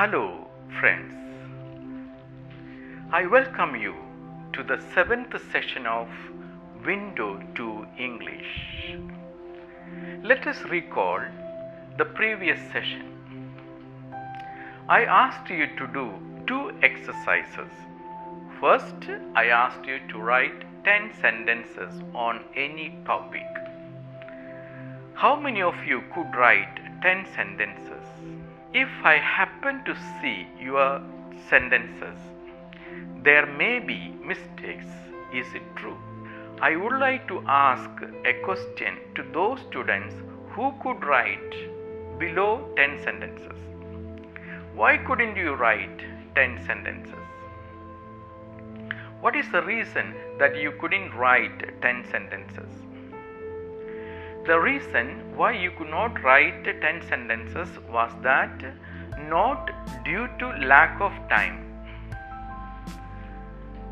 Hello, friends. I welcome you to the 7th session of Window to English. Let us recall the previous session. I asked you to do 2 exercises. First, I asked you to write 10 sentences on any topic. How many of you could write 10 sentences? If I happen to see your sentences, there may be mistakes. Is it true? I would like to ask a question to those students who could write below 10 sentences. Why couldn't you write 10 sentences? What is the reason that you couldn't write 10 sentences? The reason why you could not write 10 sentences was that not due to lack of time.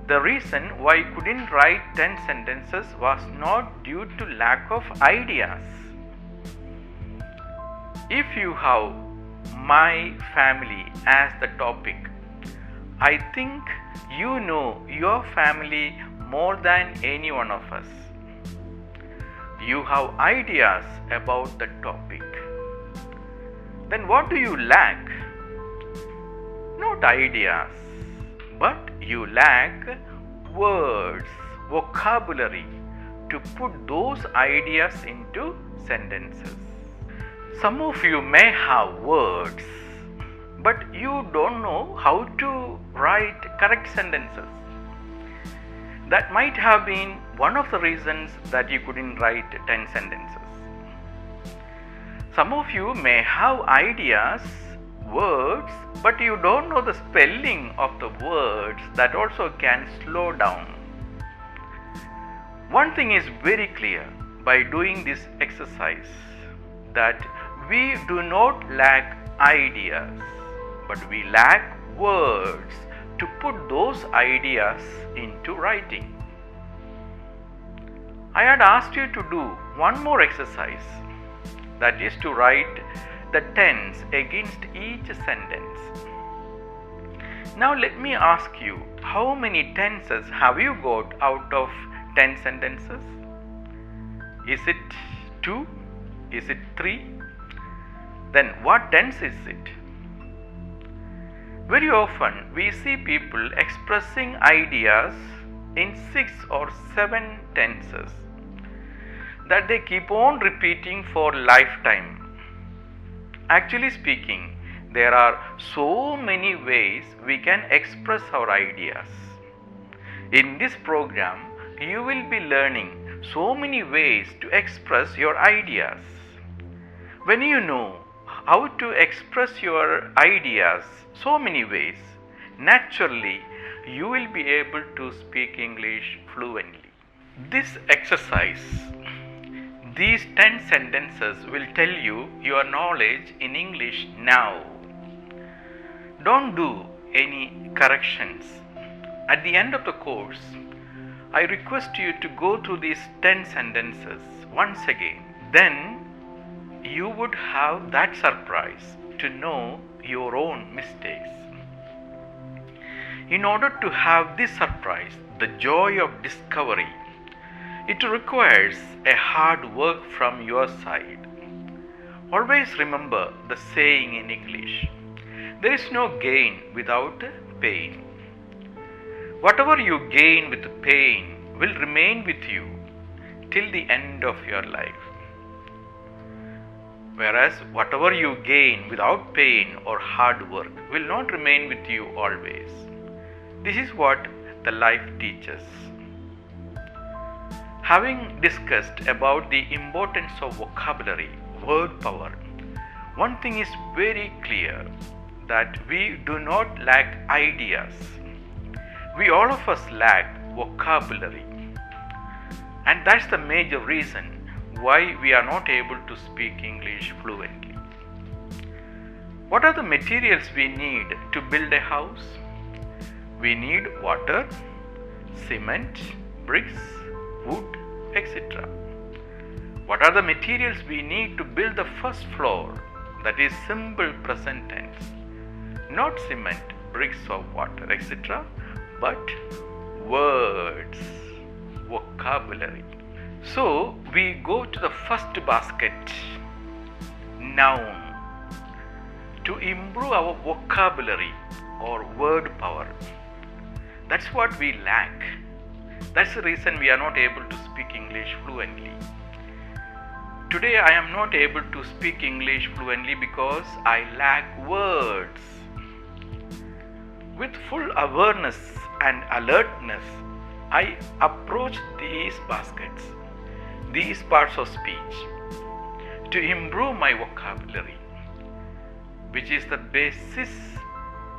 The reason why you couldn't write 10 sentences was not due to lack of ideas. If you have my family as the topic, I think you know your family more than any one of us. You have ideas about the topic. Then what do you lack? Not ideas, but you lack words, vocabulary to put those ideas into sentences. Some of you may have words, but you don't know how to write correct sentences. That might have been one of the reasons that you couldn't write 10 sentences. Some of you may have ideas, words, but you don't know the spelling of the words. That also can slow down. One thing is very clear by doing this exercise, that we do not lack ideas, but we lack words to put those ideas into writing. I had asked you to do one more exercise, that is to write the tense against each sentence. Now let me ask you, how many tenses have you got out of 10 sentences? Is it 2? Is it 3? Then what tense is it? Very often we see people expressing ideas in 6 or 7 tenses that they keep on repeating for lifetime. Actually speaking, there are so many ways we can express our ideas. In this program, you will be learning so many ways to express your ideas. When you know how to express your ideas so many ways, naturally you will be able to speak English fluently. This exercise, these 10 sentences will tell you your knowledge in English now. Don't do any corrections. At the end of the course, I request you to go through these 10 sentences once again. Then you would have that surprise to know your own mistakes. In order to have this surprise, the joy of discovery, it requires a hard work from your side. Always remember the saying in English, there is no gain without pain. Whatever you gain with pain will remain with you till the end of your life. Whereas whatever you gain without pain or hard work will not remain with you always. This is what the life teaches. Having discussed about the importance of vocabulary, word power, one thing is very clear, that we do not lack ideas. We all of us lack vocabulary. And that's the major reason why we are not able to speak English fluently. What are the materials we need to build a house? We need water, cement, bricks, wood, etc. What are the materials we need to build the first floor? That is simple present tense. not cement, bricks of water, etc., but words, vocabulary. So we go to the first basket, noun, to improve our vocabulary or word power. That's what we lack. That's the reason we are not able to speak English fluently. Today I am not able to speak English fluently because I lack words. With full awareness and alertness, I approach these baskets, these parts of speech, to improve my vocabulary, which is the basis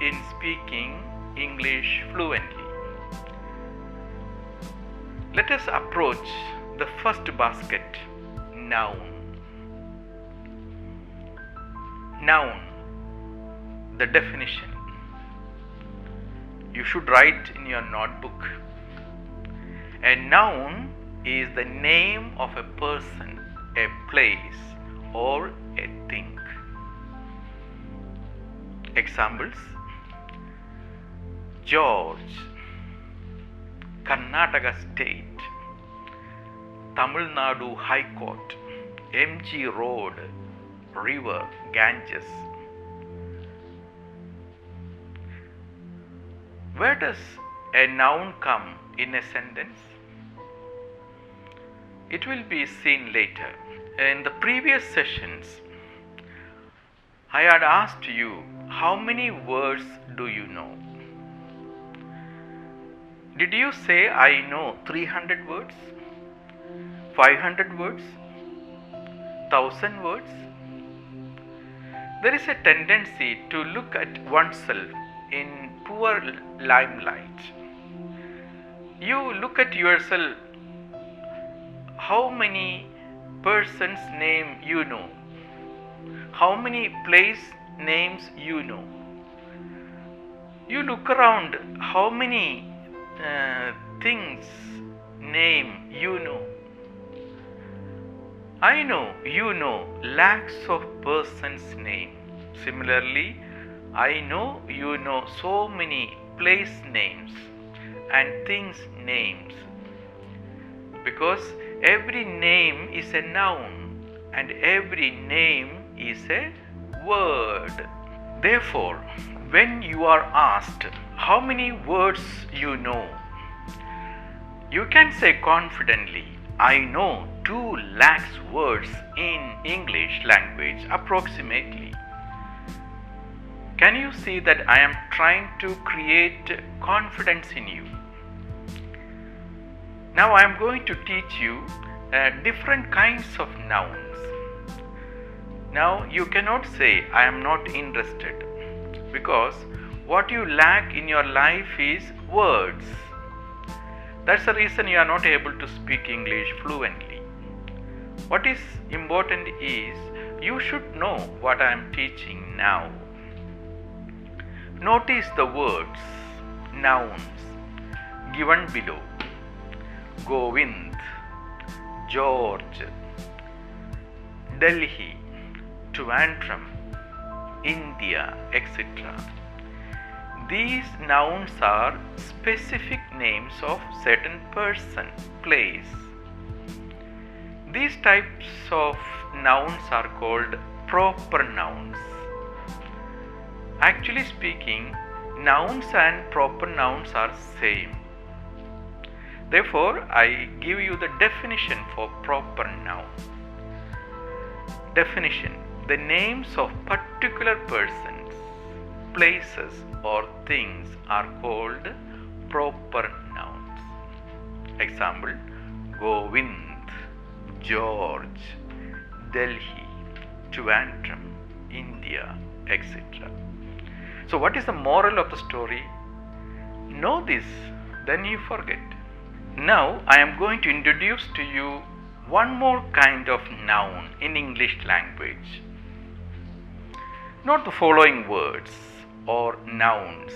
in speaking English fluently. Let us approach the first basket, noun. Noun, the definition. You should write in your notebook. A noun is the name of a person, a place, or a thing. Examples: George, Karnataka State, Tamil Nadu High Court, MG Road, River, Ganges. Where does a noun come in a sentence? It will be seen later. In the previous sessions, I had asked you, how many words do you know? Did you say I know 300 words? 500 words? 1000 words? There is a tendency to look at oneself in poor limelight. You look at yourself, how many persons' name you know, how many place names you know. You look around, how many things name you know. I know, you know lakhs of persons' name. Similarly, I know, you know so many place names and things names, because every name is a noun and every name is a word. Therefore, when you are asked how many words you know, you can say confidently, I know 2 lakhs words in English language approximately. Can you see that I am trying to create confidence in you? Now I am going to teach you different kinds of nouns. Now you cannot say I am not interested, because what you lack in your life is words. That's the reason you are not able to speak English fluently. What is important is you should know what I am teaching now. Notice the words, nouns, given below: Govind, George, Delhi, Trivandrum, India, etc. These nouns are specific names of certain person, place. These types of nouns are called proper nouns. Actually speaking, nouns and proper nouns are same. Therefore, I give you the definition for proper noun. Definition: the names of particular persons, places or things are called proper nouns. Example: Govind, George, Delhi, Trivandrum, India, etc. So what is the moral of the story? Know this, then you forget. Now I am going to introduce to you one more kind of noun in English language. Note the following words or nouns: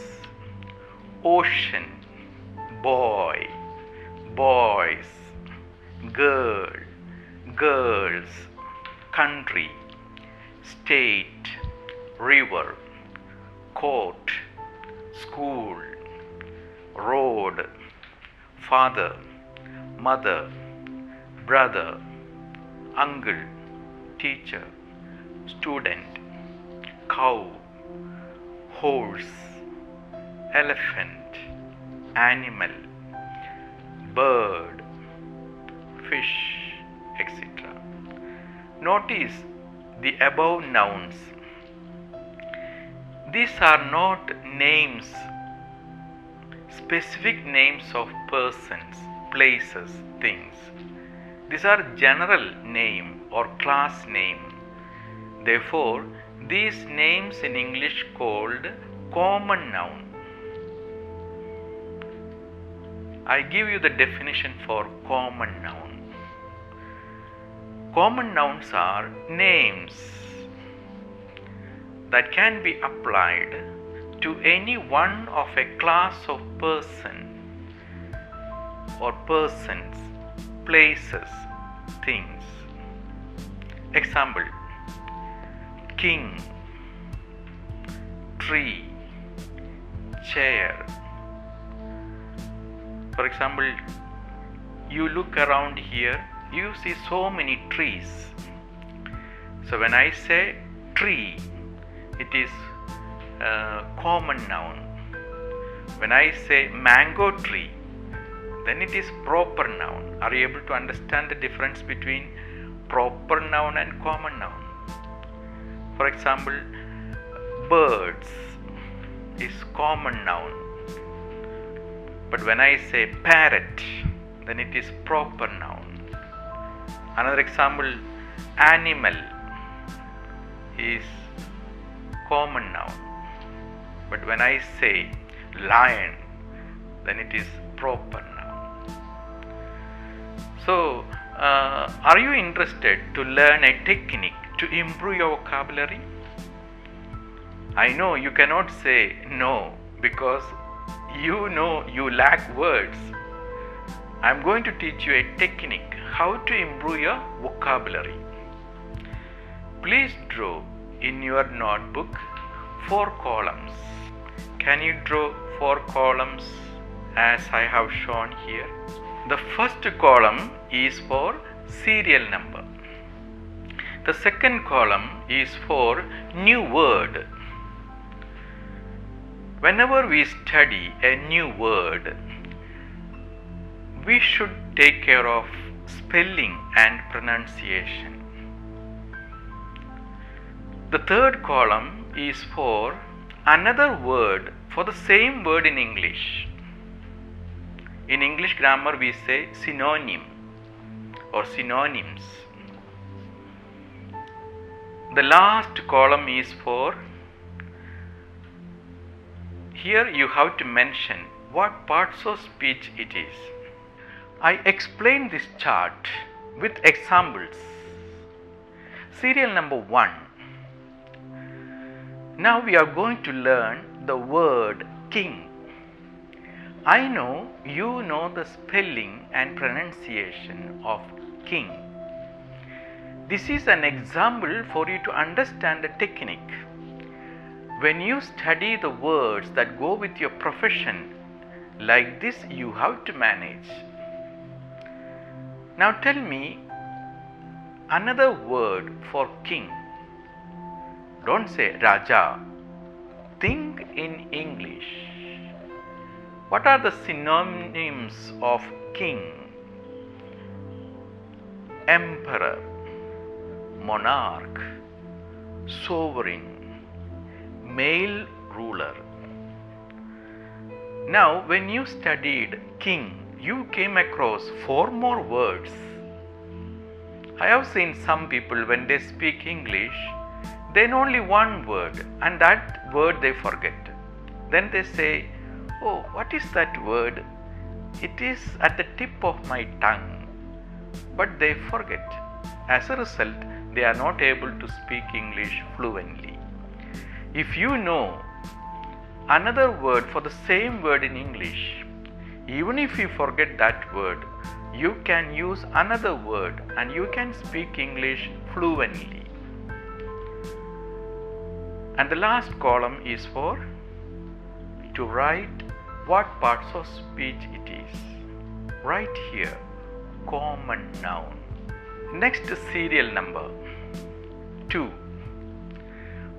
ocean, boy, boys, girl, girls, country, state, river, court, school, road, father, mother, brother, uncle, teacher, student, cow, horse, elephant, animal, bird, fish, etc. Notice the above nouns. These are not names, specific names of persons, places, things. These are general name or class name. Therefore, these names in English called common noun. I give you the definition for common noun. Common nouns are names that can be applied to any one of a class of person or persons, places, things. Example: king, tree, chair. For example, you look around here, you see so many trees. So when I say tree, it is a common noun. When I say mango tree, then it is proper noun. Are you able to understand the difference between proper noun and common noun? For example, birds is common noun. But when I say parrot, then it is proper noun. Another example, animal is common noun. But when I say lion, then it is proper noun. So, are you interested to learn a technique to improve your vocabulary? I know you cannot say no because you know you lack words. I am going to teach you a technique how to improve your vocabulary. Please draw in your notebook 4 columns. Can you draw 4 columns as I have shown here? The first column is for serial number. The second column is for new word. Whenever we study a new word, we should take care of spelling and pronunciation. The third column is for another word for the same word in English. In English grammar we say synonym or synonyms. The last column is for, here you have to mention what parts of speech it is. I explain this chart with examples. Serial number 1. Now we are going to learn the word king. I know you know the spelling and pronunciation of king. This is an example for you to understand the technique. When you study the words that go with your profession, like this you have to manage. Now tell me another word for king. Don't say Raja. Think in English. What are the synonyms of king? Emperor, monarch, sovereign, male ruler. Now, when you studied king, you came across 4 more words. I have seen some people when they speak English, they know only one word and that word they forget. Then they say, oh, what is that word? It is at the tip of my tongue. But they forget. As a result, they are not able to speak English fluently. If you know another word for the same word in English, even if you forget that word, you can use another word and you can speak English fluently. And the last column is for to write what parts of speech it is. Right here, common noun. Next, serial number 2.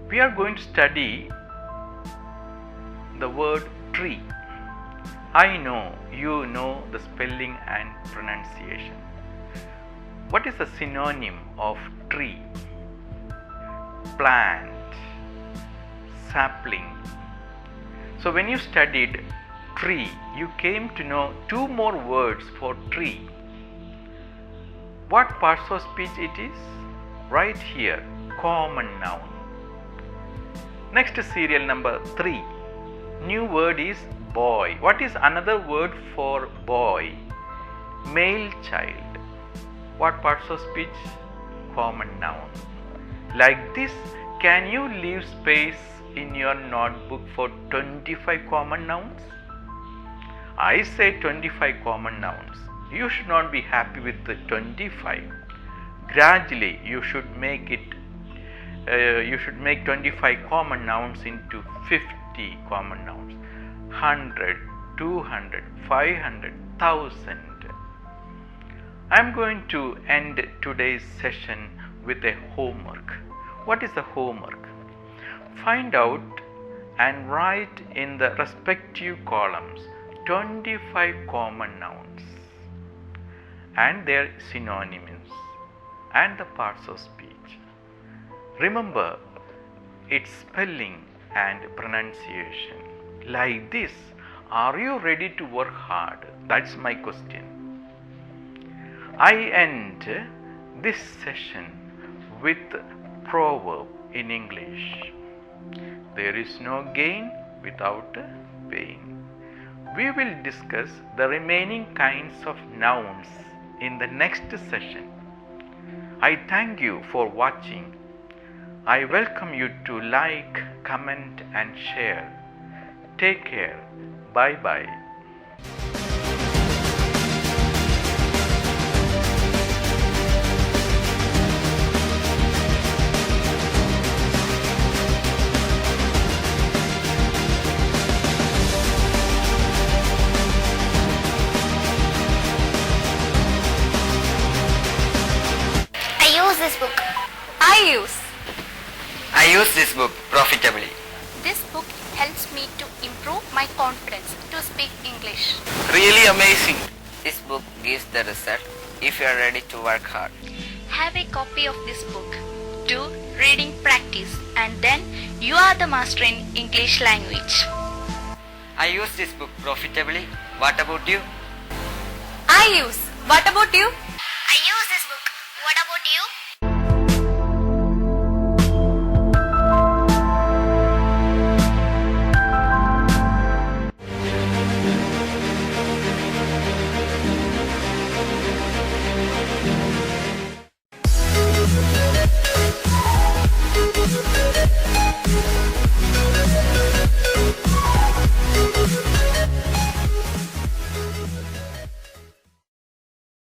We are going to study the word tree. I know you know the spelling and pronunciation. What is the synonym of tree? Plant, sapling. So when you studied tree, you came to know 2 more words for tree. What parts of speech it is? Right here, common noun. Next, serial number 3. New word is boy. What is another word for boy? Male child. What parts of speech? Common noun. Like this, can you leave space in your notebook for 25 common nouns? I say 25 common nouns. You should not be happy with the 25. Gradually, you should make 25 common nouns into 50 common nouns. 100, 200, 500, 1000. I am going to end today's session with a homework. What is the homework? Find out and write in the respective columns 25 common nouns and their synonyms and the parts of speech. Remember its spelling and pronunciation. Like this, are you ready to work hard? That's my question. I end this session with proverb in English. There is no gain without pain. We will discuss the remaining kinds of nouns in the next session. I thank you for watching. I welcome you to like, comment and share. Take care. Bye bye. I use this book profitably. This book helps me to improve my confidence to speak English. Really amazing. This book gives the result if you are ready to work hard. Have a copy of this book. Do reading practice and then you are the master in English language. I use this book profitably. What about you? What about you? I use this book. What about you?